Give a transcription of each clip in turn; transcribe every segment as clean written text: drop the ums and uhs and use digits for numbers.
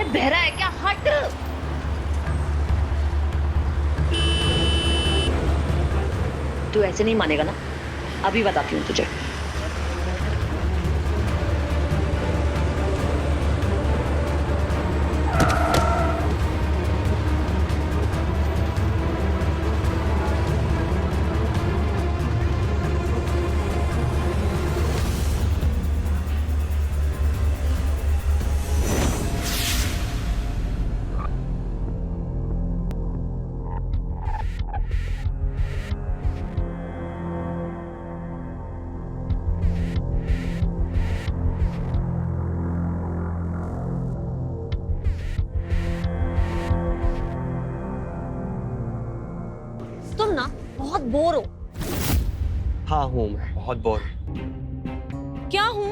बहरा है क्या? हट। तू ऐसे नहीं मानेगा ना, अभी बताती हूँ तुझे। तुम ना बहुत बोर हो। हाँ हूँ, मैं बहुत बोर। क्या हूँ?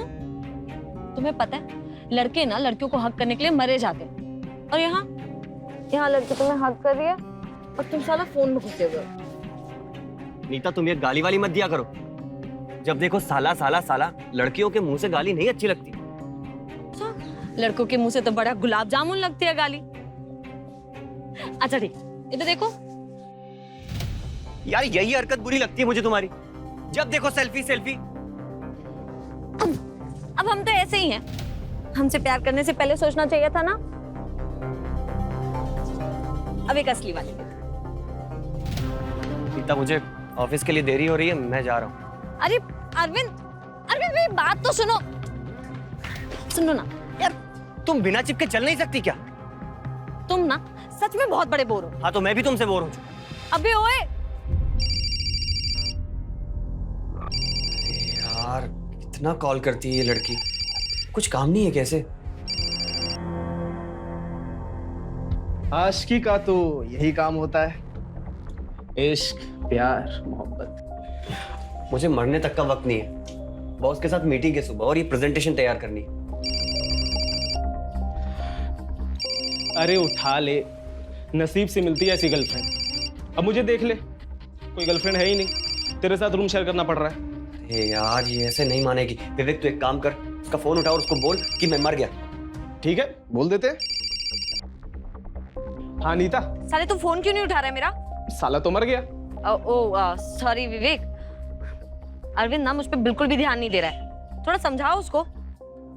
तुम्हें पता है लड़के ना लड़कियों को हक करने के लिए मरे जाते हैं, और यहाँ लड़की तुम्हें हक कर रही है और तुम साला फोन में घुसे हुए हो। नीता, तुम ये गाली वाली मत दिया करो। जब देखो साला साला साला। लड़कियों के मुंह से गाली नहीं अच्छी लगती। लड़कों के मुंह से तो बड़ा गुलाब जामुन लगती है गाली। अच्छा ठीक, इधर देखो। यार यही हरकत बुरी लगती है मुझे तुम्हारी। जब देखो सेल्फी सेल्फी। अब हम तो ऐसे ही हैं। हमसे प्यार करने से पहले सोचना चाहिए था ना। अब एक असली वाली। नीता, मुझे ऑफिस के लिए देरी हो रही है, मैं जा रहा हूँ। अरे अरविंद, अरविंद मेरी बात तो सुनो। सुनो ना यार, तुम बिना चिपके चल नहीं सकती क्या? तुम ना सच में बहुत बड़े बोर हो। हाँ तो मैं भी तुमसे बोर हूँ। अबे ओए, यार इतना कॉल करती है ये लड़की, कुछ काम नहीं है कैसे? आशिकी का तो यही काम होता है, इश्क, प्यार, मोहब्बत। मुझे मरने तक का वक्त नहीं है। बॉस के साथ मीटिंग है सुबह और ये प्रेजेंटेशन तैयार करनी है। अरे उठा ले, नसीब से मिलती है ऐसी गर्लफ्रेंड। अब मुझे देख ले, कोई गर्लफ्रेंड है ही नहीं, तेरे साथ रूम शेयर करना पड़ रहा है। अरे यार ये ऐसे नहीं मानेगी। विवेक तू एक काम कर, उसका फोन उठा और उसको बोल कि मैं मर गया। ठीक है, बोल देते। हाँ नीता। साले तू फोन क्यों नहीं उठा रहा है मेरा? साला तो मर गया। सॉरी विवेक। अरविंद ना मुझ पे बिल्कुल भी ध्यान नहीं दे रहा है। थोड़ा समझाओ उसको,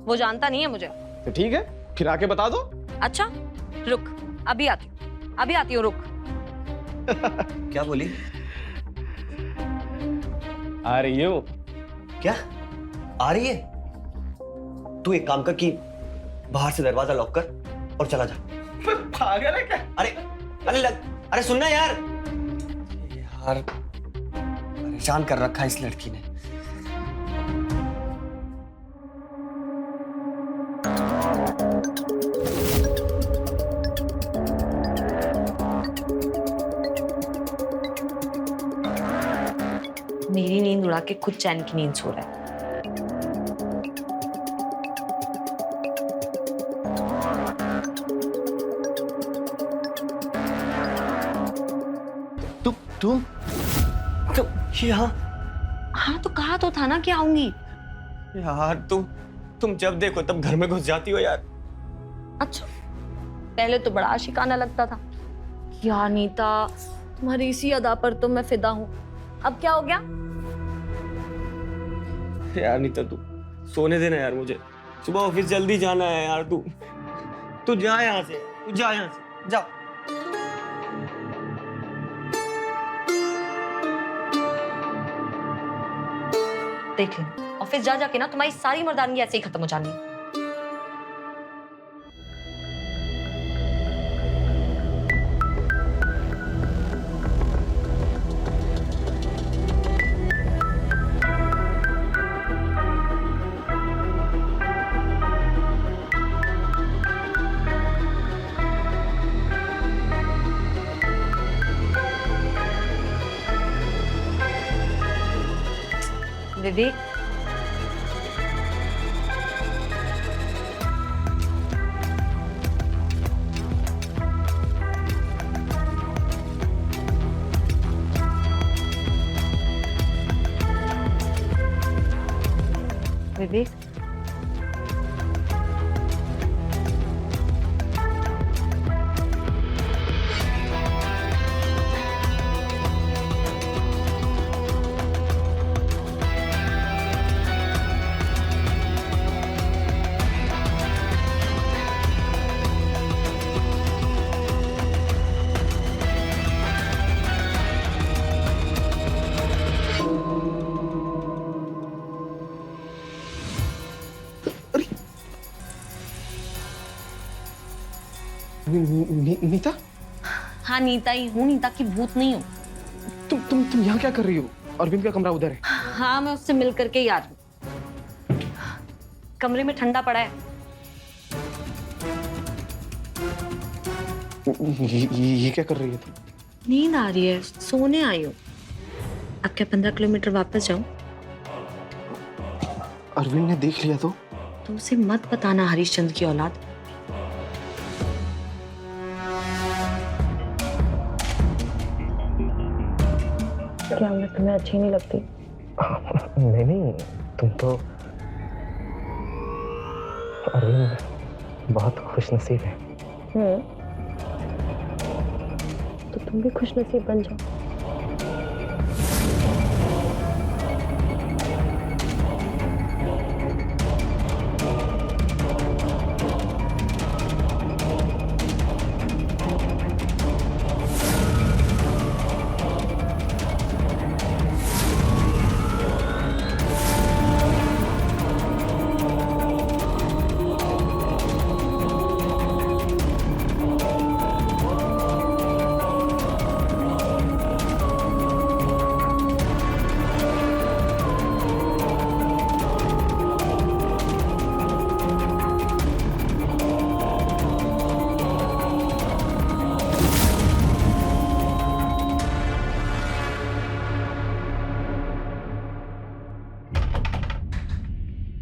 वो जानता नहीं है मुझे। तो ठीक है, फिर आके बता दो। अच्छा रुक, अभी आती हूँ, रुक। क्या बोली? आ रही हो? क्या आ रही है? तू एक काम कर कि बाहर से दरवाजा लॉक कर और चला जा। पागल है क्या? अरे सुनना यार। यार परेशान कर रखा है इस लड़की ने। मेरी नींद उड़ा के खुद चैन की नींद सो रहा है। तुम यहाँ? हाँ तो कहा तो था ना कि आऊंगी। यार तुम जब देखो तब घर में घुस जाती हो यार। अच्छा, पहले तो बड़ा आशिकाना लगता था। यार नीता, तुम्हारी इसी अदा पर तो मैं फिदा हूँ। अब क्या हो गया? यार नीता तू सोने देना यार मुझे। सुबह ऑफिस जल्दी जाना है यार। तू जा यहाँ से, जा। देख लेना, ऑफिस जा जाके ना तुम्हारी सारी मर्दानगी ऐसे ही खत्म हो जानी है। विवेक, विवेक, नीता, हाँ नीता ही हूँ, नीता की भूत नहीं हूँ। तुम यहाँ क्या कर रही हो? अरविंद का कमरा उधर है। हाँ मैं उससे मिल करके ही आ रही हूँ। कमरे में ठंडा पड़ा है। ये क्या कर रही है तुम? नींद आ रही है, सोने आई हूँ। अब क्या 15 किलोमीटर वापस जाऊं? अरविंद ने देख लिया तो? उसे मत बताना हरिश्चंद्र की औलाद। क्या मैं तुम्हें अच्छी नहीं लगती? नहीं, तुम तो अरविंद बहुत खुशनसीब है। तो तुम भी खुशनसीब बन जाओ।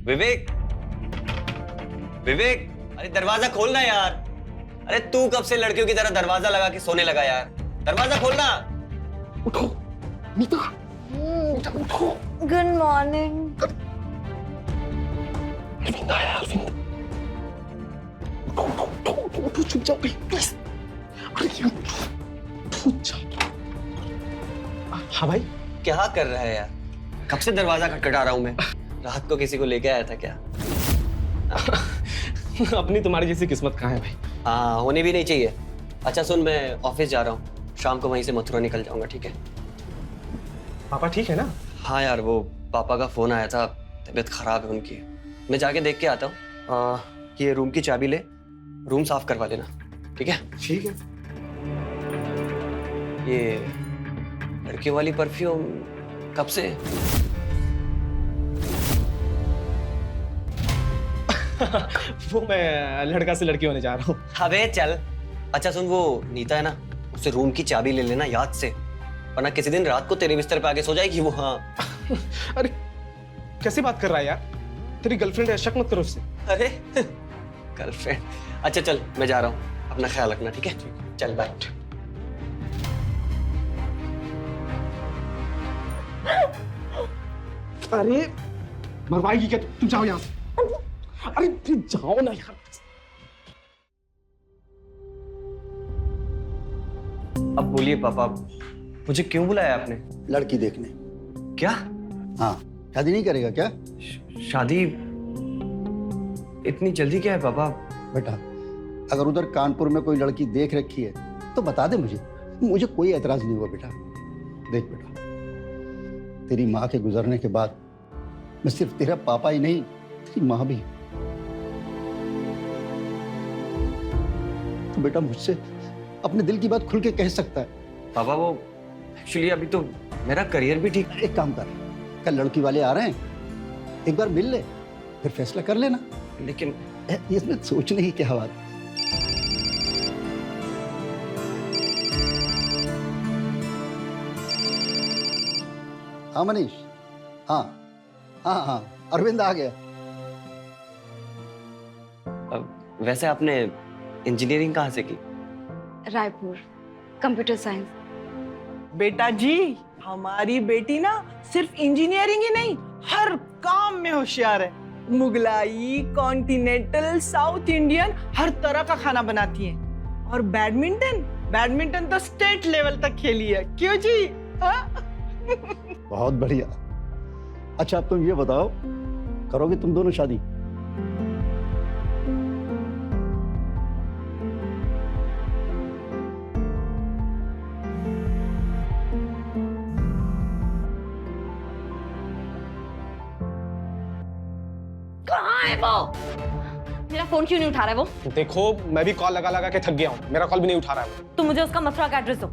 विवेक, विवेक, अरे दरवाजा खोलना यार। अरे तू कब से लड़कियों की तरह दरवाजा लगा के सोने लगा यार? दरवाजा खोलना। उठो नीता, उठो। Good morning. अरविंद आया, अरविंद। उठो, छुप जाओ प्लीज। अरे छुप जाओ। हाँ भाई, क्या कर रहा है यार? कब से दरवाजा खटखटा रहा हूं मैं। रात को किसी को लेके आया था क्या? अपनी तुम्हारी जैसी किस्मत कहाँ है भाई? हाँ, होनी भी नहीं चाहिए। अच्छा सुन, मैं ऑफिस जा रहा हूँ, शाम को वहीं से मथुरा निकल जाऊंगा, ठीक है? पापा ठीक है ना? हाँ यार, वो पापा का फोन आया था, तबीयत खराब है उनकी। मैं जाके देख के आता हूँ। ये रूम की चाबी ले, रूम साफ करवा देना, ठीक है? ठीक है। ये लड़की वाली परफ्यूम कब से? वो मैं लड़का से लड़की होने जा रहा हूँ। अबे चल। अच्छा सुन, वो नीता है ना, उससे रूम की चाबी ले लेना याद से, वरना किसी दिन रात को तेरे बिस्तर पे आके सो जाएगी वो। हाँ। अरे कैसी बात कर रहा है यार? तेरी गर्लफ्रेंड है, शक मत करो उससे। अरे गर्लफ्रेंड? अच्छा चल, मैं जा रहा हूँ, अपना ख्याल रखना, ठीक है? चल बाय। अरे मरवाएगी क्या? तुम जाओ यहाँ से। अरे तुम जाओ ना यार। अब बोलिए पापा, मुझे क्यों बुलाया आपने? लड़की देखने। क्या? हाँ, शादी नहीं करेगा क्या? शादी इतनी जल्दी क्या है पापा? बेटा, अगर उधर कानपुर में कोई लड़की देख रखी है तो बता दे मुझे कोई एतराज नहीं हुआ बेटा। देख बेटा, तेरी माँ के गुजरने के बाद मैं सिर्फ तेरा पापा ही नहीं, तेरी माँ भी। तो बेटा मुझसे अपने दिल की बात खुल के कह सकता है। पापा वो एक्चुअली अभी तो मेरा करियर भी ठीक। एक काम कर, कल लड़की वाले आ रहे हैं, एक बार मिल ले, फिर फैसला कर लेना। लेकिन इसमें सोचने की क्या बात। हाँ मनीष, हाँ हाँ हाँ, अरविंद आ गया। वैसे आपने इंजीनियरिंग कहाँ से की? Raipur, computer science. बेटा जी, हमारी बेटी ना सिर्फ इंजीनियरिंग ही नहीं, हर काम में होशियार है। मुगलाई, कॉन्टिनेंटल, साउथ इंडियन, हर तरह का खाना बनाती है। और बैडमिंटन तो स्टेट लेवल तक खेली है। क्यों जी? हाँ? बहुत बढ़िया। अच्छा अब तुम ये बताओ, करोगे तुम दोनों शादी? कहाँ है वो? मेरा फोन क्यों नहीं उठा रहा है वो? देखो मैं भी कॉल लगा लगा के थक गया हूँ, मेरा कॉल भी नहीं उठा रहा है वो। तुम मुझे उसका मथुरा का एड्रेस दो,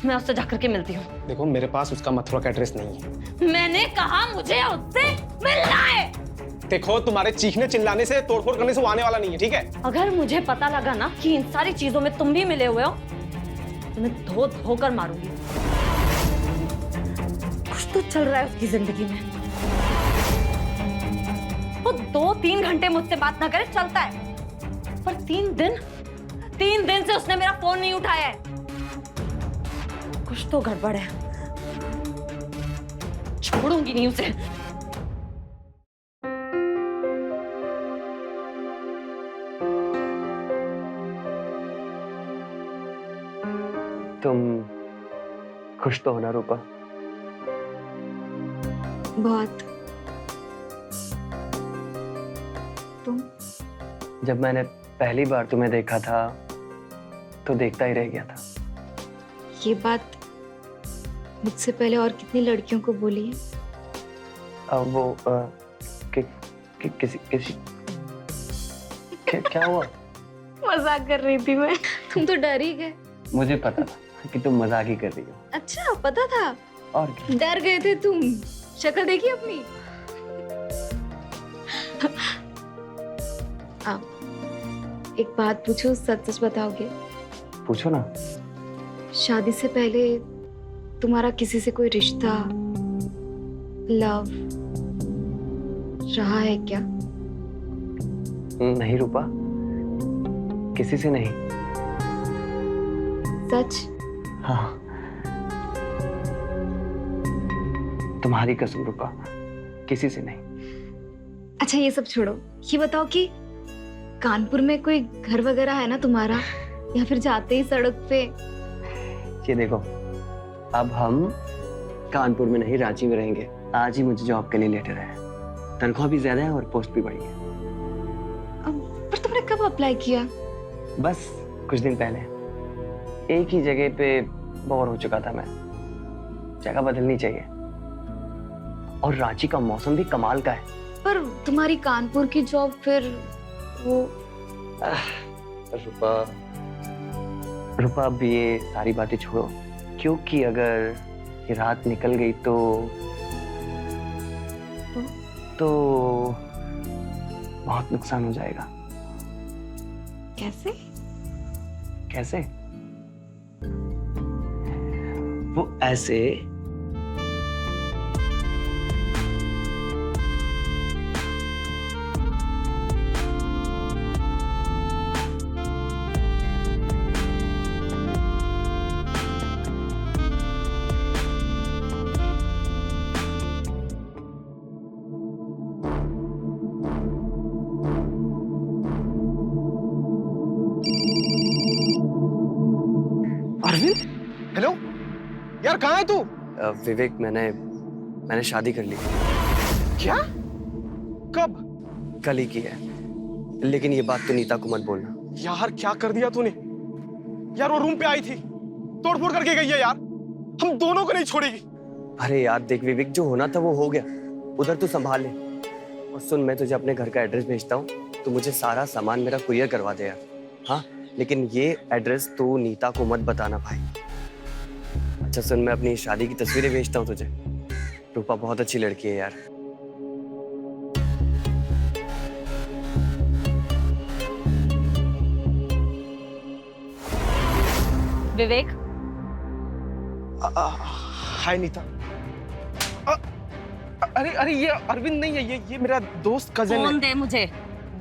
मैं उससे जाकर के मिलती हूँ। देखो मेरे पास उसका मथुरा का एड्रेस नहीं है। मैंने कहा मुझे उससे मिलना है। देखो तुम्हारे चीखने चिल्लाने से, तोड़फोड़ करने से वो आने वाला नहीं है, ठीक है? अगर मुझे पता लगा ना कि इन सारी चीजों में तुम भी मिले हुए हो तो मैं धो धो कर मारूंगी। कुछ तो चल रहा है उसकी जिंदगी में। वो 2-3 घंटे मुझसे बात ना करे चलता है, पर 3 दिन से उसने मेरा फोन नहीं उठाया है। कुछ तो गड़बड़ है, छोड़ूंगी नहीं उसे। तुम खुश तो हो ना रूपा? बहुत। तुम? जब मैंने पहली बार तुम्हें देखा था तो देखता ही रह गया था। ये बात मुझसे पहले और कितनी लड़कियों को बोली है? अब वो किसी क्या हुआ? मजाक कर रही थी मैं। तुम तो डर ही गए। मुझे पता था कि तुम मजाक ही कर रही हो। अच्छा पता था? और क्या? डर गए थे तुम? शक्ल देखी अपनी? एक बात पूछो, सच सच बताओगे? पूछो ना। शादी से पहले तुम्हारा किसी से कोई रिश्ता, लव रहा है क्या? नहीं रूपा, किसी से नहीं। सच? हाँ, तुम्हारी कसम रूपा, किसी से नहीं। अच्छा ये सब छोड़ो, ये बताओ कि कानपुर में कोई घर वगैरह है ना तुम्हारा, या फिर जाते ही सड़क पे? ये देखो, अब हम कानपुर में नहीं रांची में रहेंगे। आज ही मुझे जॉब के लिए लेटर है, तनख्वाह भी ज्यादा है और पोस्ट भी बढ़ी है। पर तुमने कब अप्लाई किया? बस कुछ दिन पहले। एक ही जगह पे बोर हो चुका था मैं, जगह बदलनी चाहिए। और रांची का मौसम भी कमाल का है। पर तुम्हारी कानपुर की जॉब फिर वो? रूपा अब ये सारी बातें छोड़ो, क्योंकि अगर ये रात निकल गई तो बहुत नुकसान हो जाएगा। कैसे? कैसे? वो ऐसे अरविंद, हेलो यार, कहाँ है तू? विवेक, मैंने शादी कर ली। क्या? कब? कल ही की है, लेकिन ये बात तो नीता को मत बोलना। यार क्या कर दिया तूने? यार वो रूम पे आई थी, तोड़फोड़ करके गई है यार, हम दोनों को नहीं छोड़ेगी। अरे यार देख विवेक, जो होना था वो हो गया, उधर तू संभाल ले। और सुन, मैं तुझे अपने घर का एड्रेस भेजता हूँ, तो मुझे सारा सामान मेरा कुरियर करवा दे यार। हाँ, लेकिन ये एड्रेस तू नीता को मत बताना भाई। अच्छा सुन, मैं अपनी शादी की तस्वीरें भेजता हूँ तुझे। रूपा बहुत अच्छी लड़की है यार। विवेक, हाय नीता। अरे ये अरविंद नहीं है, ये मेरा दोस्त कजन फोन है। दे मुझे।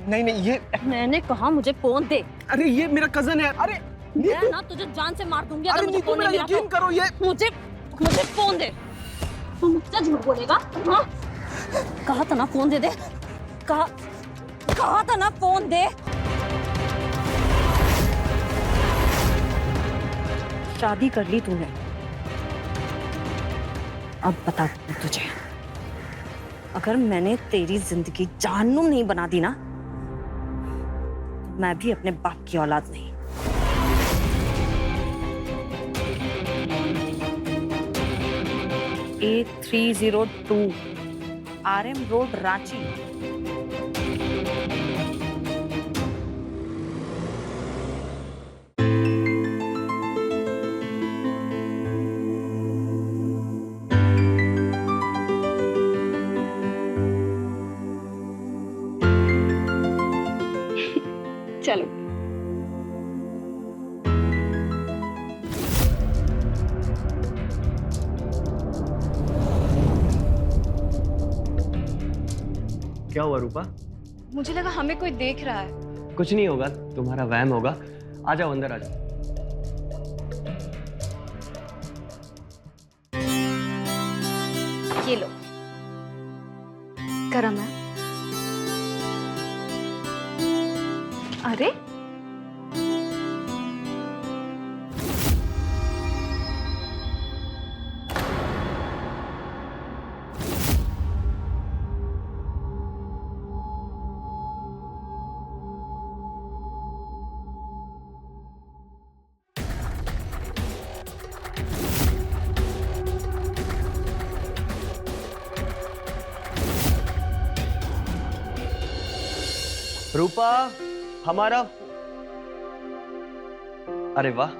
नहीं ये, मैंने कहा मुझे फोन दे। अरे ये मेरा कजन है। अरे मैं ना तुझे जान से मार दूंगी अगर अरे मुझे नीतू, फोन मेरा नहीं मिला यकीन तो। करो, ये मुझे फोन दे। तू मुझसे झूठ बोलेगा? हाँ? कहा था ना फोन दे दे। कहा था ना फोन दे। शादी कर ली तूने, अब बता तुझे, अगर मैंने तेरी जिंदगी जहन्नुम नहीं बना दी ना, मैं भी अपने बाप की औलाद नहीं। A302 RM road Ranchi. क्या हुआ रूपा? मुझे लगा हमें कोई देख रहा है। कुछ नहीं होगा, तुम्हारा वहम होगा। आ जाओ अंदर आ जाओ। ये लो, गरम है। अरे रूपा, हमारा। अरे वाह,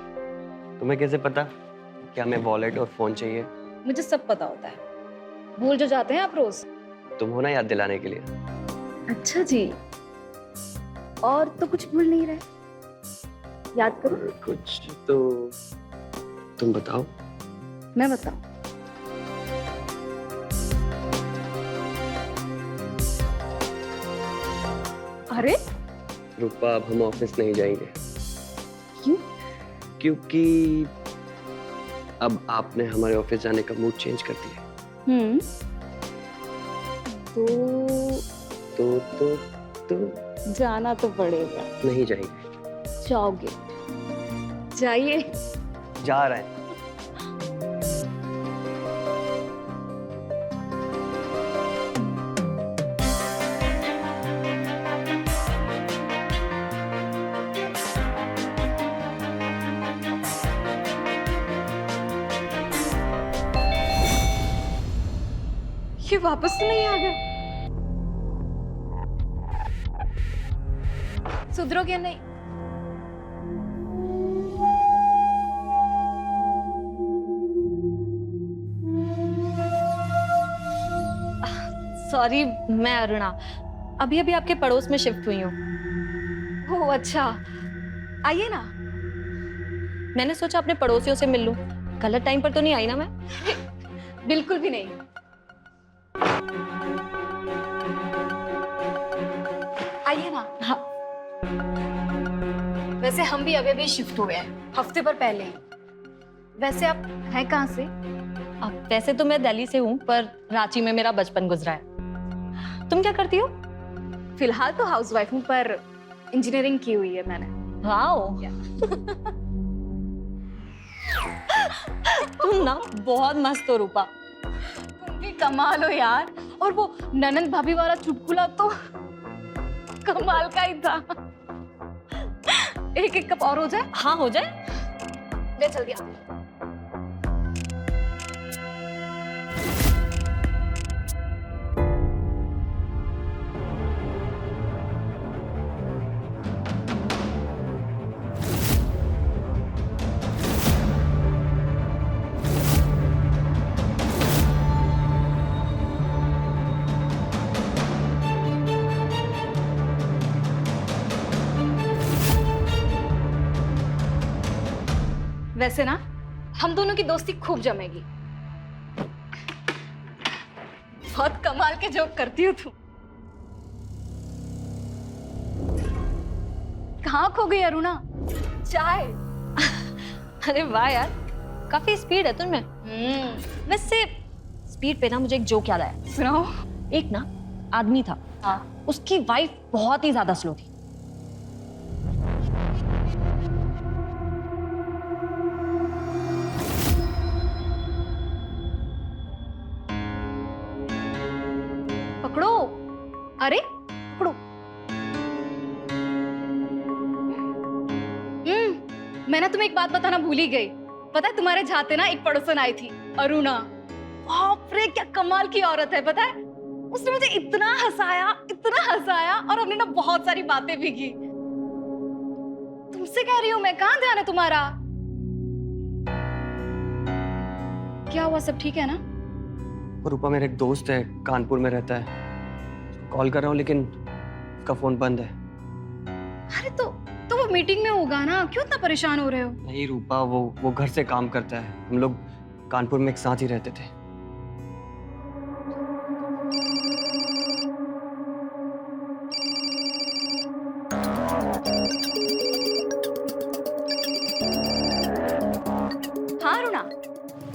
तुम्हें कैसे पता कि हमें वॉलेट और फोन चाहिए? मुझे सब पता होता है, भूल जो जाते हैं आप रोज। तुम हो ना याद दिलाने के लिए। अच्छा जी, और तो कुछ भूल नहीं रहे, याद करो। कुछ तो तुम बताओ। मैं बताऊं? अरे रूपा, अब हम ऑफिस नहीं जाएंगे। क्यों? क्योंकि अब आपने हमारे ऑफिस जाने का मूड चेंज कर दिया। तो जाना तो पड़ेगा। नहीं जाएंगे। जाओगे? जाइए। जा रहे हैं। ये वापस तो नहीं आ गया? सुधरोगे नहीं? सॉरी, मैं अरुणा अभी अभी आपके पड़ोस में शिफ्ट हुई हूँ। ओह अच्छा, आइए ना। मैंने सोचा अपने पड़ोसियों से मिल लूं। गलत टाइम पर तो नहीं आई ना मैं? बिल्कुल भी नहीं। आइए ना। हाँ। वैसे हम भी अभी अभी शिफ्ट हुए हैं, हफ्ते भर पहले ही। वैसे आप हैं कहाँ से? अब वैसे तो मैं दिल्ली से हूँ, पर रांची में मेरा बचपन गुजरा है। तुम क्या करती हो? फिलहाल तो हाउसवाइफ हूँ, पर इंजीनियरिंग की हुई है मैंने। वाओ। तुम ना बहुत मस्त हो रूपा। तुम भी कमाल हो यार। और वो ननंद भाभी वाला चुटकुला तो कमाल का ही था। एक कप और हो जाए? हाँ हो जाए। ले जल्दी आ। वैसे ना हम दोनों की दोस्ती खूब जमेगी। बहुत कमाल के जोक करती हो तुम। कहाँ खो गई अरुणा? चाय। अरे वाह यार, काफी स्पीड है तुममें। वैसे स्पीड पे ना मुझे एक जोक याद आया। सुनाओ। एक ना आदमी था, हाँ। उसकी वाइफ बहुत ही ज्यादा स्लो थी। पकड़ो। अरे पकड़ो। मैं ना तुम्हें एक बात बताना भूल ही गई। पता है तुम्हारे जाते ना एक पड़ोसन आई थी, अरुणा। बाप रे क्या कमाल की औरत है। पता है उसने मुझे इतना हंसाया और हमने ना बहुत सारी बातें भी की। तुमसे कह रही हूँ मैं, कहाँ ध्यान है तुम्हारा? क्या हुआ, सब ठीक है ना? रूपा, मेरा एक दोस्त है, कानपुर में रहता है। कॉल कर रहा हूँ लेकिन उसका फोन बंद है। अरे तो वो मीटिंग में होगा ना, क्यों इतना परेशान हो रहे हो? नहीं रूपा, वो घर से काम करता है। हम लोग कानपुर में एक साथ ही रहते थे।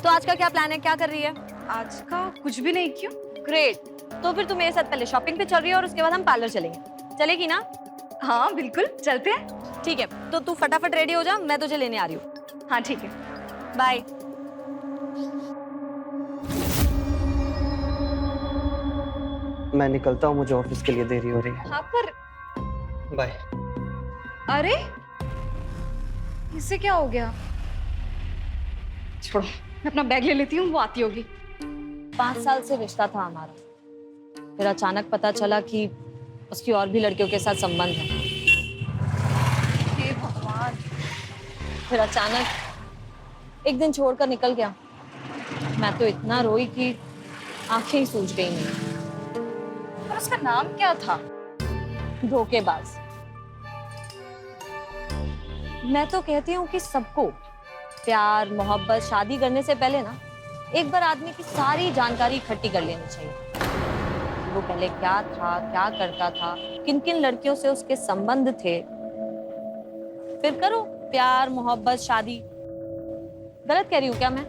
तो आज का क्या प्लान है, क्या कर रही है? आज का कुछ भी नहीं, क्यों? ग्रेट। तो फिर तुम मेरे साथ पहले शॉपिंग पे चल रही है और उसके बाद हम पार्लर चलेंगे, चलेगी ना? हाँ बिल्कुल, चलते हैं। ठीक है, तो तू फटाफट रेडी हो जा, मैं तुझे लेने आ रही हूँ। हाँ ठीक है। बाय। मैं निकलता हूँ, मुझे ऑफिस के लिए देरी हो रही है। हाँ पर बाय। अरे इससे क्या हो गया? छोड़ो, मैं अपना बैग ले लेती हूँ, वो आती होगी। 5 साल से रिश्ता था हमारा, फिर अचानक पता चला कि उसकी और भी लड़कियों के साथ संबंध है। हे भगवान। फिर अचानक एक दिन छोड़कर निकल गया। मैं तो इतना रोई कि आंखें ही सूज गई मेरी। और उसका नाम क्या था? धोखेबाज। मैं तो कहती हूँ कि सबको प्यार मोहब्बत शादी करने से पहले ना एक बार आदमी की सारी जानकारी इकट्ठी कर लेनी चाहिए। वो पहले क्या था, क्या करता था, किन किन लड़कियों से उसके संबंध थे, फिर करो प्यार मोहब्बत शादी। गलत कह रही हूँ क्या मैं?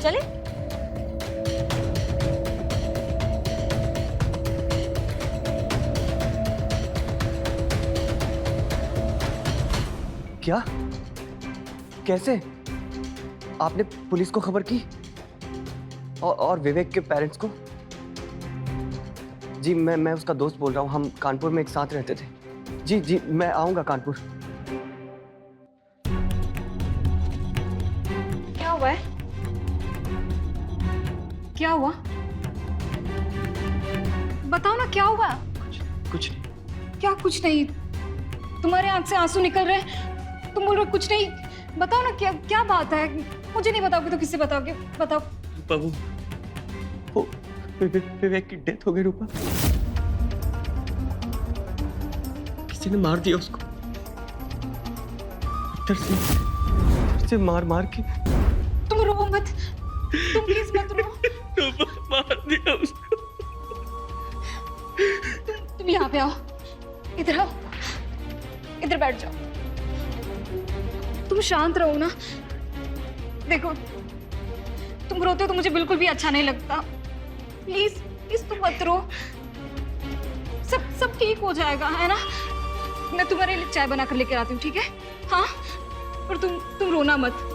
चले? क्या? कैसे? आपने पुलिस को खबर की? और विवेक के पेरेंट्स को? जी मैं उसका दोस्त बोल रहा हूँ, हम कानपुर में एक साथ रहते थे। जी जी मैं आऊंगा कानपुर। क्या हुआ है? क्या हुआ? बताओ ना, क्या हुआ? कुछ नहीं। क्या कुछ नहीं? तुम्हारे आंख से आंसू निकल रहे हैं, तुम बोल रहे हो कुछ नहीं। बताओ ना, क्या क्या बात है? मुझे नहीं बताओगे तो किससे बताओगे? बताओ। बाबू, वो विवेक की डेथ हो गई रूपा। किसी ने मार दिया उसको, इधर से मार मार के। तुम रो मत, तुम प्लीज मत रो। रूपा मार दिया उसको। तुम यहाँ पे आओ, इधर आओ, इधर बैठ जाओ। तुम शांत रहो ना। देखो, तुम रोते हो तो मुझे बिल्कुल भी अच्छा नहीं लगता। प्लीज प्लीज तुम मत रो, सब ठीक हो जाएगा, है ना? मैं तुम्हारे लिए चाय बना कर लेकर आती हूँ, ठीक है? हाँ, पर तुम रोना मत।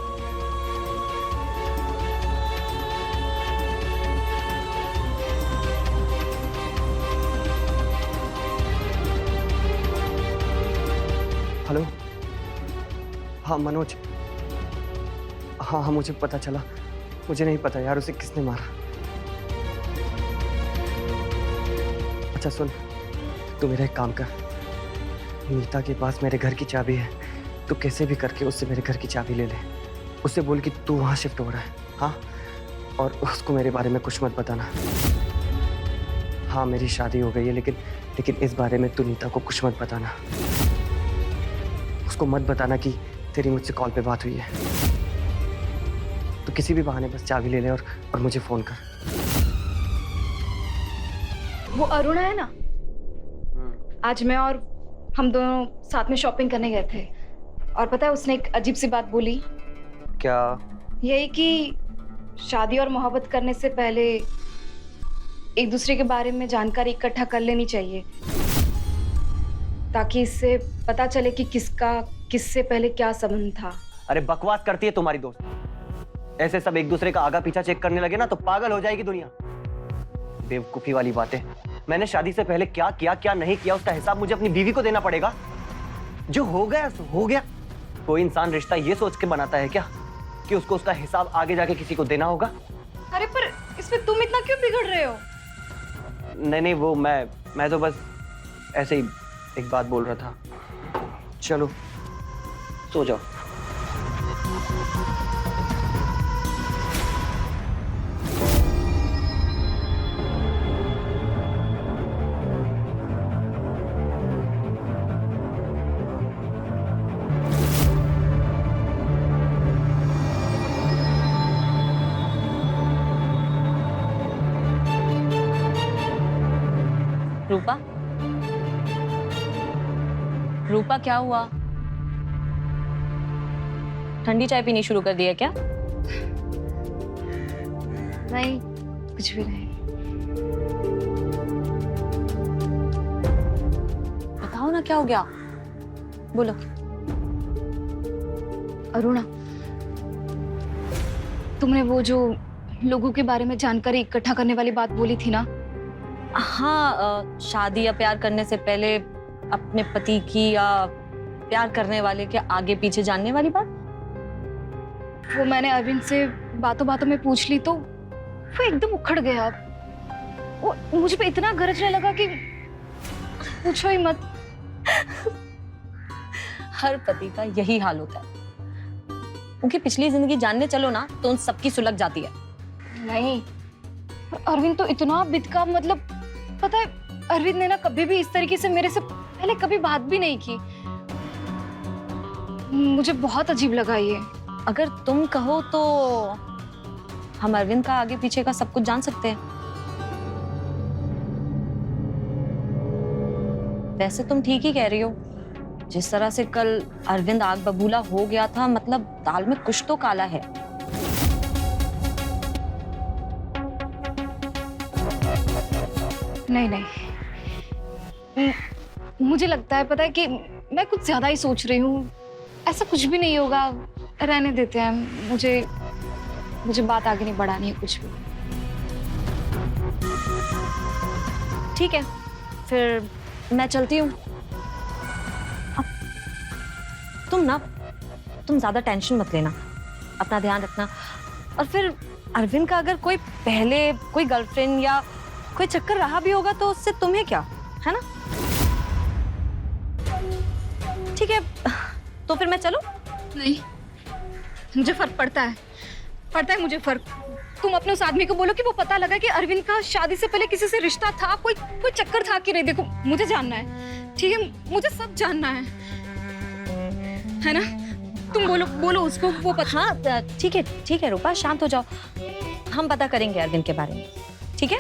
हेलो, हाँ मनोज। हाँ मुझे पता चला। मुझे नहीं पता यार उसे किसने मारा। अच्छा सुन, तू मेरा एक काम कर, नीता के पास मेरे घर की चाबी है, तू कैसे भी करके उससे मेरे घर की चाबी ले ले। उससे बोल कि तू वहाँ शिफ्ट हो रहा है। हाँ, और उसको मेरे बारे में कुछ मत बताना। हाँ मेरी शादी हो गई है, लेकिन इस बारे में तू नीता को कुछ मत बताना। उसको मत बताना कि तेरी मुझसे कॉल पे बात हुई है। तो किसी भी बहाने बस चाबी ले ले और मुझे फोन कर। वो अरुणा है ना, आज मैं और हम दोनों साथ में शॉपिंग करने गए थे, और पता है उसने एक अजीब सी बात बोली। क्या? यही कि शादी और मोहब्बत करने से पहले एक दूसरे के बारे में जानकारी इकट्ठा कर लेनी चाहिए, ताकि इससे पता चले कि किसका किससे पहले क्या संबंध था। अरे बकवास करती है तुम्हारी दोस्त। ऐसे सब एक दूसरे का आगा पीछा चेक करने लगे ना तो पागल हो जाएगी दुनिया। बेवकूफी वाली बातें। मैंने शादी से पहले क्या किया क्या नहीं किया उसका हिसाब मुझे अपनी बीवी को देना पड़ेगा। जो हो गया सो हो गया। कोई इंसान रिश्ता ये सोच के बनाता है क्या कि उसको उसका हिसाब आगे जाके किसी को देना होगा? अरे पर इसमें तुम इतना क्यों बिगड़ रहे हो? नहीं वो मैं तो बस ऐसे ही एक बात बोल रहा था। चलो सो जाओ। रूपा, रूपा क्या हुआ? ठंडी चाय पीनी शुरू कर दी है क्या? नहीं, कुछ भी नहीं। बताओ ना क्या हो गया, बोलो। अरुणा, तुमने वो जो लोगों के बारे में जानकारी इकट्ठा करने वाली बात बोली थी ना? हाँ, शादी या प्यार करने से पहले अपने पति की या प्यार करने वाले के आगे पीछे जानने वाली बात। वो मैंने अरविंद से बातों बातों में पूछ ली तो वो एकदम उखड़ गया। वो मुझ पे इतना गरजने लगा कि पूछो ही मत। हर पति का यही हाल होता है। उनकी पिछली जिंदगी जानने चलो ना तो उन सबकी सुलग जाती है। नहीं, अरविंद तो इतना बिदका, मतलब पता है, अरविंद ने ना कभी भी इस तरीके से मेरे से पहले कभी बात भी नहीं की। मुझे बहुत अजीब लगा ये। अगर तुम कहो तो हम अरविंद का आगे पीछे का सब कुछ जान सकते हैं। वैसे तुम ठीक ही कह रही हो। जिस तरह से कल अरविंद आग बबूला हो गया था, मतलब दाल में कुछ तो काला है। नहीं नहीं, मुझे लगता है, पता है कि मैं कुछ ज्यादा ही सोच रही हूँ। ऐसा कुछ भी नहीं होगा, रहने देते हैं। मुझे बात आगे नहीं बढ़ानी है कुछ भी। ठीक है, फिर मैं चलती हूँ। तुम ज्यादा टेंशन मत लेना, अपना ध्यान रखना। और फिर अरविंद का अगर कोई पहले कोई गर्लफ्रेंड या कोई चक्कर रहा भी होगा तो उससे तुम्हें क्या, है ना? ठीक है, तो फिर मैं चलूं? नहीं, मुझे फर्क पड़ता है मुझे फर्क। तुम अपने उस आदमी को बोलो कि वो पता लगा कि अरविंद का शादी से पहले किसी से रिश्ता था, कोई चक्कर था कि नहीं। देखो, मुझे जानना है, ठीक है? मुझे सब जानना है ना? तुम बोलो उसको, वो पता। हाँ, ठीक है रूपा, शांत हो जाओ। हम पता करेंगे अरविंद के बारे में, ठीक है?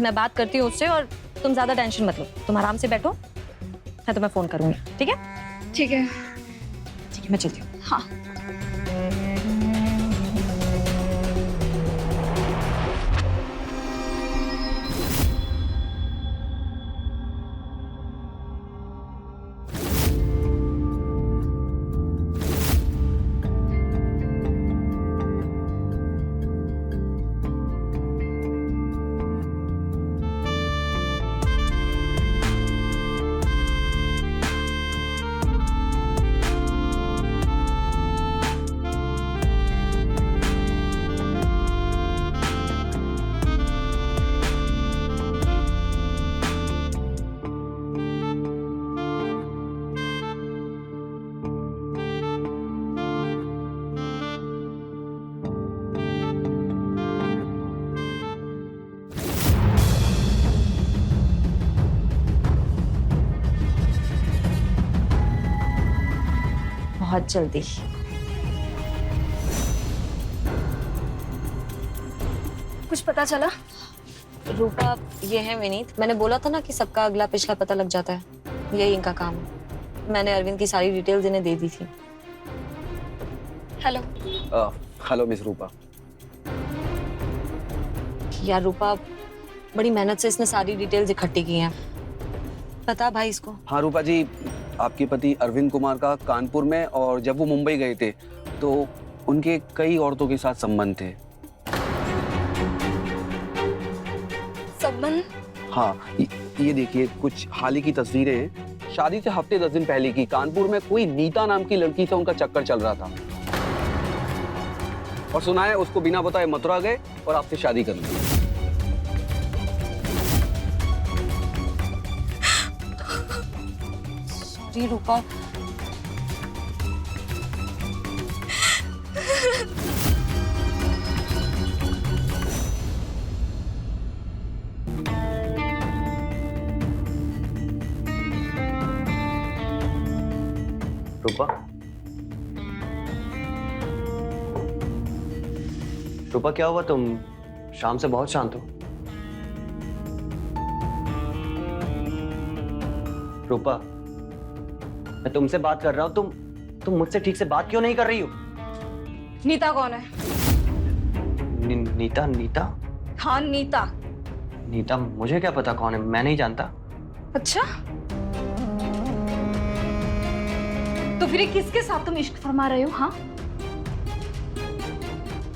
मैं बात करती हूँ उससे और तुम ज्यादा टेंशन मत लो। तुम आराम से बैठो, मैं तुम्हें फोन करूंगी, ठीक है? ठीक है, मैं चलती हूँ। हाँ। बहुत जल्दी। कुछ पता चला? रूपा, ये है विनीत। मैंने बोला था ना कि सबका अगला पिछला पता लग जाता है। यही इनका काम है। मैंने अरविंद की सारी डिटेल्स इन्हें दे दी थी। हेलो। हेलो मिस रूपा। यार रूपा, बड़ी मेहनत से इसने सारी डिटेल्स इकट्ठी की हैं। पता भाई इसको? हाँ रूपा जी, आपके पति अरविंद कुमार का कानपुर में, और जब वो मुंबई गए थे तो उनके कई औरतों के साथ संबंध थे। संबंध? हाँ, ये देखिए कुछ हाल ही की तस्वीरें हैं। शादी से हफ्ते 10 दिन पहले की। कानपुर में कोई नीता नाम की लड़की से उनका चक्कर चल रहा था, और सुना है उसको बिना बताए मथुरा गए और आपसे शादी कर ली। सॉरी रूपा। रूपा, रूपा क्या हुआ? तुम शाम से बहुत शांत हो। रूपा, मैं तुमसे बात कर रहा हूँ, तुम मुझसे ठीक से बात क्यों नहीं कर रही हो? नीता कौन है? नीता? नीता? हाँ नीता। नीता मुझे क्या पता कौन है, मैं नहीं जानता। अच्छा, तो फिर ये किसके साथ तुम इश्क फरमा रहे हो? हाँ,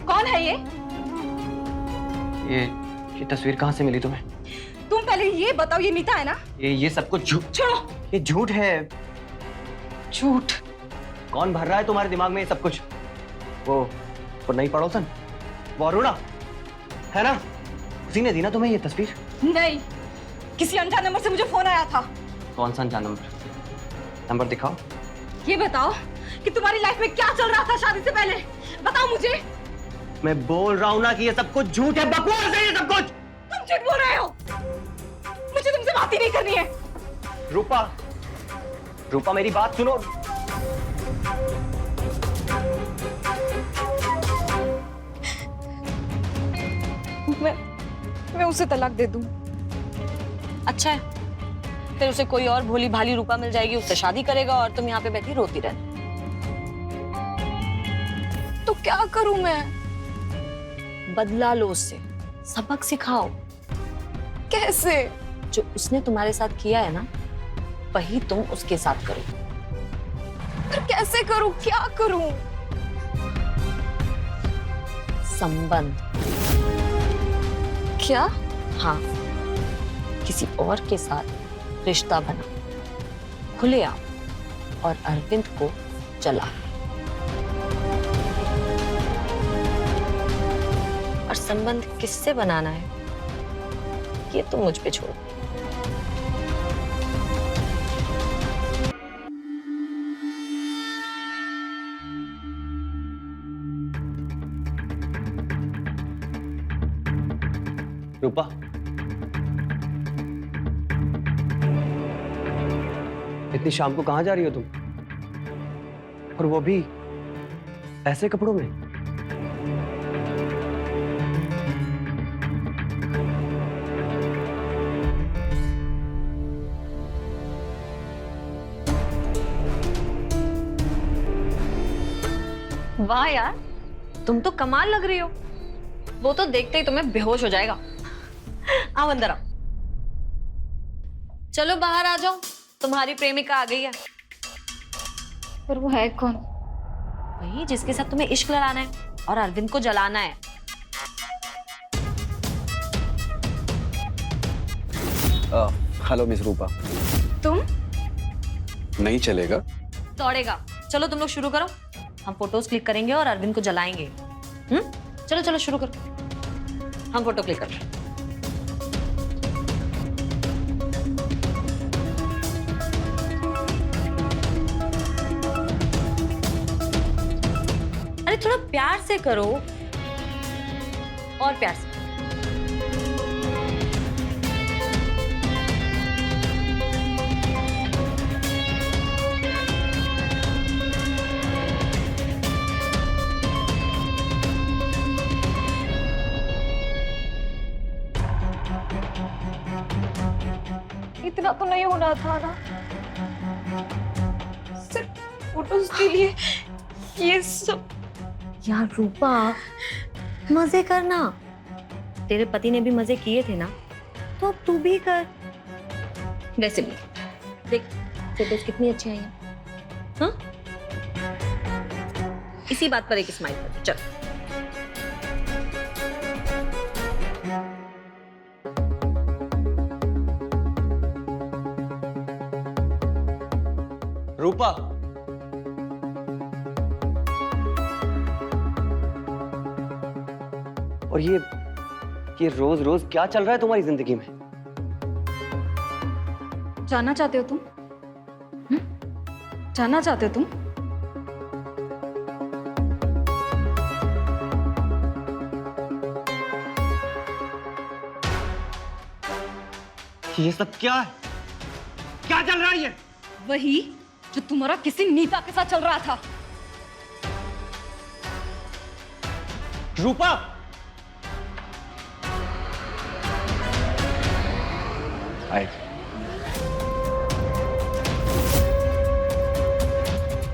कौन है ये? ये तस्वीर कहाँ से मिली तुम्हें? तुम पहले ये बताओ, ये नीता है ना? ये सब कुछ झूठ। छोड़ो। ये झूठ है। झूठ? कौन भर रहा है तुम्हारे दिमाग में ये सब कुछ? वो नई पड़ोसन, वो अरुणा है ना? उसी ने दी ना तुम्हें ये तस्वीर? नहीं, किसी अनजान नंबर से मुझे फोन आया था। कौन सा अनजान नंबर दिखाओ। ये बताओ कि तुम्हारी लाइफ में क्या चल रहा था शादी से पहले, बताओ मुझे। मैं बोल रहा हूँ ना कि ये सब कुछ झूठ है, बकवास है ये सब कुछ। तुम झूठ बोल रहे हो, मुझे तुमसे बात ही नहीं करनी है। रूपा मेरी बात सुनो। मैं उसे तलाक दे दूं? अच्छा है, फिर उसे कोई और भोली भाली रूपा मिल जाएगी, उससे शादी करेगा और तुम यहाँ पे बैठी रोती रहना। तो क्या करूं मैं? बदला लो उससे, सबक सिखाओ। कैसे? जो उसने तुम्हारे साथ किया है ना, वही तुम उसके साथ करो। पर कैसे करूं, क्या करूं? संबंध। क्या? हाँ, किसी और के साथ रिश्ता बना, खुले आओ और अरविंद को जला। और संबंध किससे बनाना है ये तो मुझ पे छोड़ो। रूपा, इतनी शाम को कहाँ जा रही हो तुम? और वो भी ऐसे कपड़ों में? वाह यार, तुम तो कमाल लग रही हो। वो तो देखते ही तुम्हें बेहोश हो जाएगा। आओ अंदर आओ। चलो बाहर आ जाओ, तुम्हारी प्रेमिका आ गई है। पर वो है कौन? वही जिसके साथ तुम्हें इश्क लड़ाना है और अरविंद को जलाना है। हेलो मिस रूपा। तुम? नहीं चलेगा? दौड़ेगा। चलो तुम लोग शुरू करो, हम फोटोज क्लिक करेंगे और अरविंद को जलाएंगे। चलो चलो शुरू करो, हम फोटो क्लिक कर रहे हैं। अरे थोड़ा प्यार से करो, और प्यार से। इतना तो नहीं होना था ना, सिर्फ फोटोज के लिए ये सब। यार रूपा, मजे करना। तेरे पति ने भी मजे किए थे ना, तो अब तू भी कर। वैसे भी देख फोटोज कितनी अच्छी आई हैं। हाँ, इसी बात पर एक स्माइल कर। चल रूपा, और ये रोज रोज क्या चल रहा है तुम्हारी जिंदगी में? जानना चाहते हो तुम? जानना चाहते हो तुम? ये सब क्या है? क्या चल रहा है ये? वही जो तुम्हारा किसी नीता के साथ चल रहा था। रूपा, आए।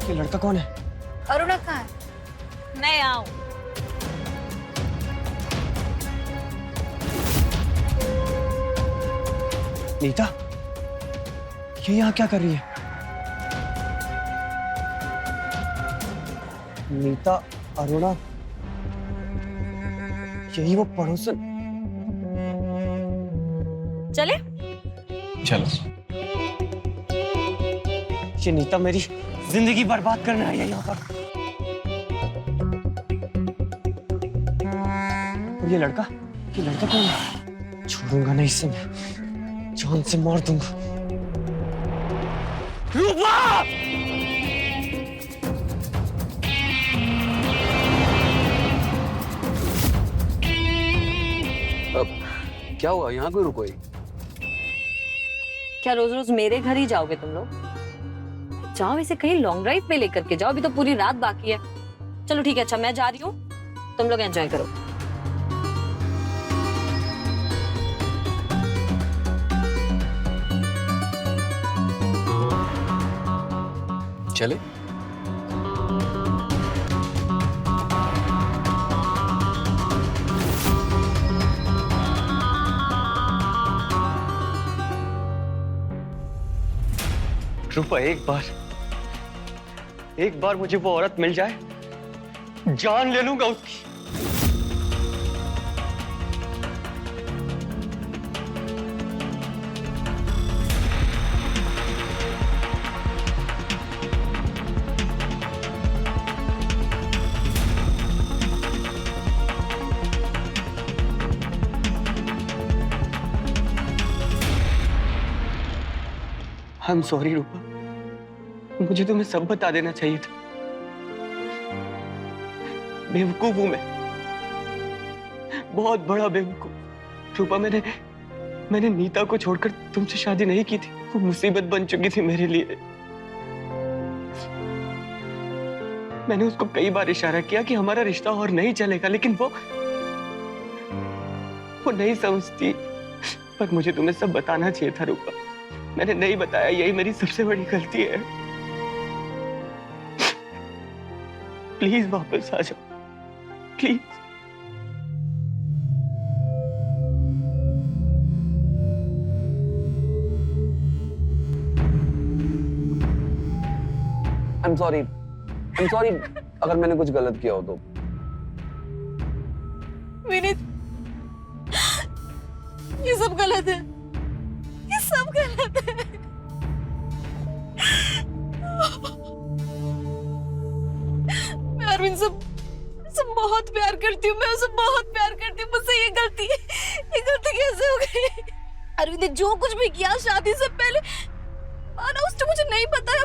ये लड़का कौन है? अरुणा कहाँ है? मैं आऊं। नीता, ये यहाँ क्या कर रही है? नीता, अरुणा, यही वो पड़ोसन। चले? चलो। ये नीता मेरी जिंदगी बर्बाद करने आई है यहाँ पर। और ये लड़का कौन है? छोड़ूंगा नहीं इसे मैं, जान से मार दूंगा। रूपा! क्या हुआ, यहाँ क्यों रुको? क्या रोज रोज मेरे घर ही जाओगे तुम लोग? जाओ इसे कहीं लॉन्ग ड्राइव पे लेकर के जाओ, अभी तो पूरी रात बाकी है। चलो ठीक है, अच्छा मैं जा रही हूँ, तुम लोग एंजॉय करो। चले। रूपा, एक बार मुझे वो औरत मिल जाए, जान ले लूंगा उसकी। I'm sorry रूपा, मुझे तुम्हें सब बता देना चाहिए था। बेवकूफ हूं मैं, बहुत बड़ा बेवकूफ। रूपा, मैंने नीता को छोड़कर तुमसे शादी नहीं की थी, वो मुसीबत बन चुकी थी मेरे लिए। मैंने उसको कई बार इशारा किया कि हमारा रिश्ता और नहीं चलेगा, लेकिन वो नहीं समझती। पर मुझे तुम्हें सब बताना चाहिए था रूपा, मैंने नहीं बताया, यही मेरी सबसे बड़ी गलती है। प्लीज वापस आ जाओ, प्लीज। I'm sorry अगर मैंने कुछ गलत किया हो तो। विनीत, ये सब गलत है, ये सब गलत है। मैं अरविंद से बहुत प्यार करती हूँ, मैं उसे बहुत प्यार करती हूँ। मुझसे ये गलती कैसे हो गई? अरविंद ने जो कुछ भी किया शादी से पहले, माना उसने मुझे नहीं बताया,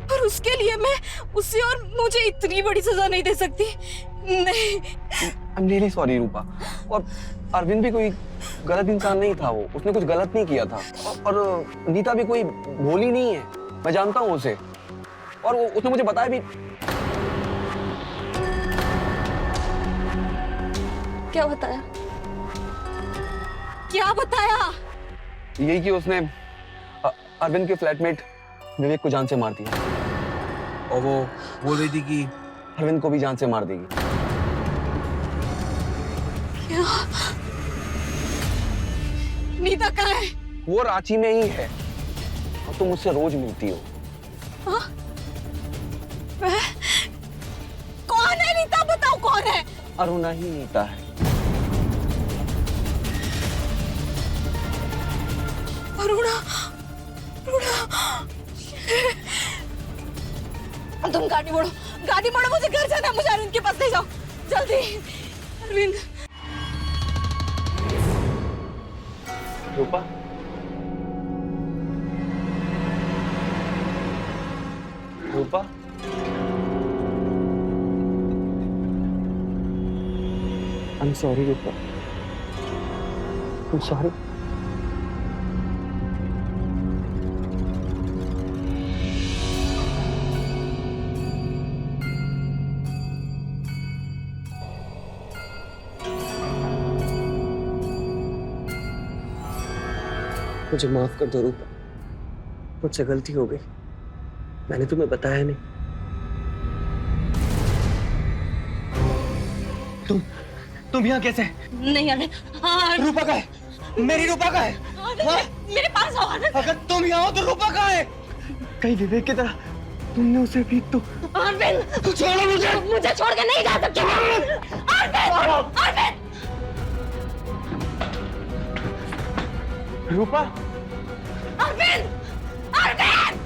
पर उसके लिए मैं उसे और मुझे इतनी बड़ी सजा नहीं दे सकती। नहीं। I'm really sorry रूपा। और अरविंद भी कोई गलत इंसान नहीं था, वो उसने कुछ गलत नहीं किया था। और नीता भी कोई भोली नहीं है, मैं जानता हूँ उसे, और उसने मुझे बताया भी। क्या बताया? क्या बताया? यही कि उसने अरविंद के फ्लैटमेट विवेक को जान से मार दिया, और वो बोल रही थी कि अरविंद को भी जान से मार देगी। क्या? नीता कहाँ है? वो रांची में ही है, और तुम मुझसे रोज मिलती हो। हाँ? कौन है नीता? बताओ कौन है? अरुणा ही नीता है। अरुणा, तुम गाड़ी मोड़ो, मुझे घर जाना है, मुझे अरविंद के पास ले जाओ जल्दी। अरविंद। रूपा, I'm sorry Rupa, I'm sorry। मुझे माफ कर दो रूपा, मुझसे गलती हो गई, मैंने तुम्हें बताया नहीं। तुम यहाँ कैसे? नहीं अरविंद, हाँ रूपा का है, मेरी रूपा का है। हाँ? मेरे पास आओ आनंद। अगर तुम यहाँ हो तो रूपा का है। कहीं विवेक की तरह तुमने उसे भी तो अरविंद छोड़ो मुझे। मुझे छोड़ के नहीं जा सकते। अरविंद अरविंद रूपा, अरविंद अरविंद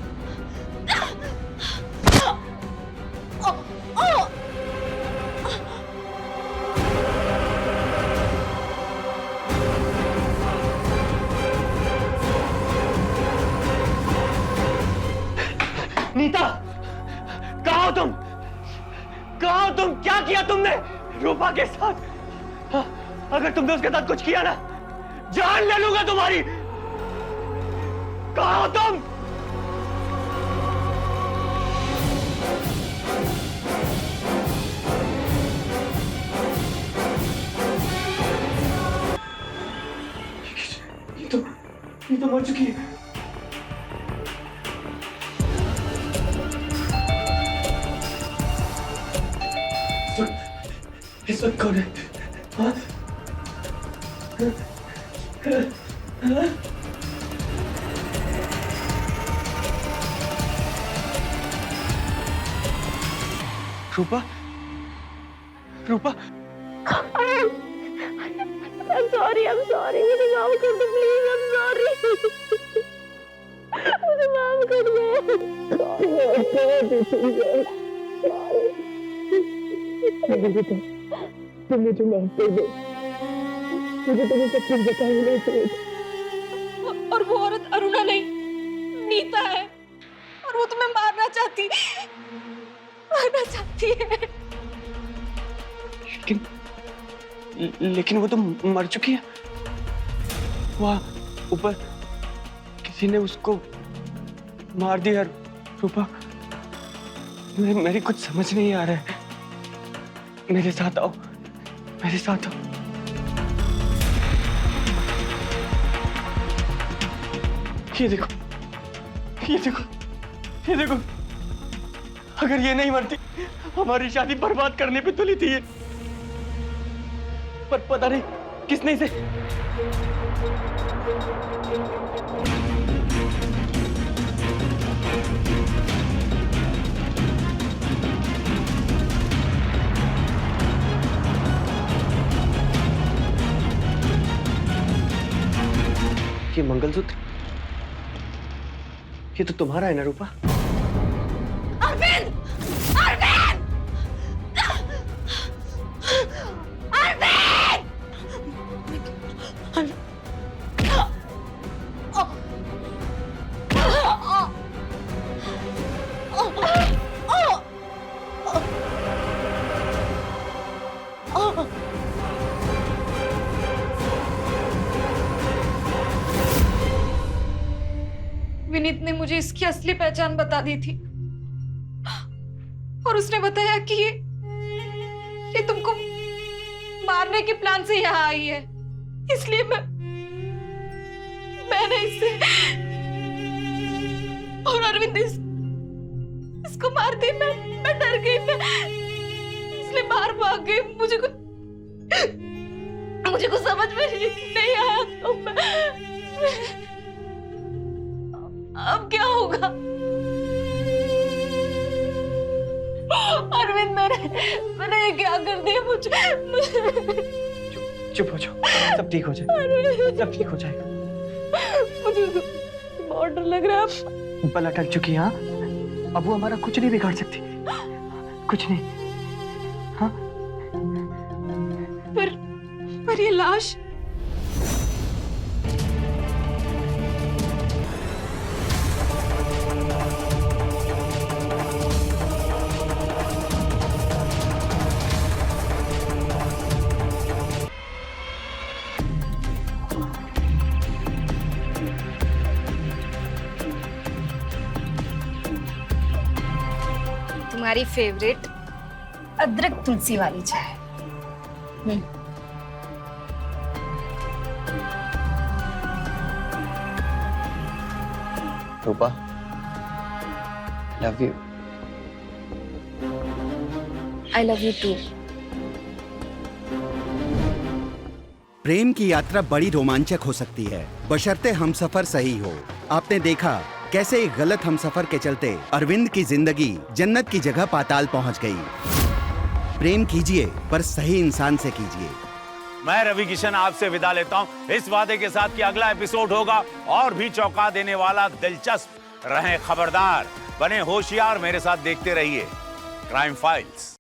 नीता, कहाँ हो तुम? कहाँ हो तुम? क्या किया तुमने रूपा के साथ? हाँ, अगर तुमने उसके साथ कुछ किया ना, जान ले लूंगा तुम्हारी। कहाँ हो तुम? ये तो मर चुकी है। इस वक्त कौन है? हाँ? रूपा, रूपा, I'm sorry, मुझे माफ कर दो प्लीज, I'm sorry। मुझे माफ कर दो। तुम मुझे माफ कर दो, मुझे तुम्हें सब कुछ बता देना चाहिए था। और वो औरत अरुणा नहीं, नीता है, और वो तुम्हें मारना चाहती है। लेकिन वो तो मर चुकी है। वहाँ ऊपर किसी ने उसको मार दिया। रूपा, मेरी कुछ समझ नहीं आ रहा है। मेरे साथ आओ, मेरे साथ आओ। ये देखो, ये देखो, ये देखो। अगर ये नहीं मरती, हमारी शादी बर्बाद करने पे तुली थी ये। पर पता नहीं किसने इसे। ये मंगलसूत्र, ये तो तुम्हारा है ना रूपा? अरविंद! अरविंद! विनीत ने मुझे इसकी असली पहचान बता दी थी, और उसने बताया कि ये तुमको मारने के प्लान से यहाँ आई है। इसलिए मैंने इसे और अरविंद इसको मार दी। मैं डर गई, मैं इसलिए बाहर भाग गई। मुझे कुछ समझ में नहीं आया। तो अब क्या होगा? अरविंद, मैंने ये क्या कर दिया? मुझे चुप हो जाओ, सब ठीक हो जाएगा, सब ठीक हो जाएगा। मुझे बहुत डर लग रहा है। बला टल चुकी है। हाँ, अब वो हमारा कुछ नहीं बिगाड़ सकती, कुछ नहीं। हाँ, पर ये लाश, तुम्हारी फेवरेट अदरक तुलसी वाली चाय। Rupa, love you. I love you too. प्रेम की यात्रा बड़ी रोमांचक हो सकती है, बशर्ते हमसफर सही हो। आपने देखा कैसे एक गलत हमसफर के चलते अरविंद की जिंदगी जन्नत की जगह पाताल पहुंच गई। प्रेम कीजिए पर सही इंसान से कीजिए। मैं रवि किशन आपसे विदा लेता हूं इस वादे के साथ कि अगला एपिसोड होगा और भी चौंका देने वाला, दिलचस्प। रहें खबरदार, बने होशियार, मेरे साथ देखते रहिए क्राइम फाइल्स।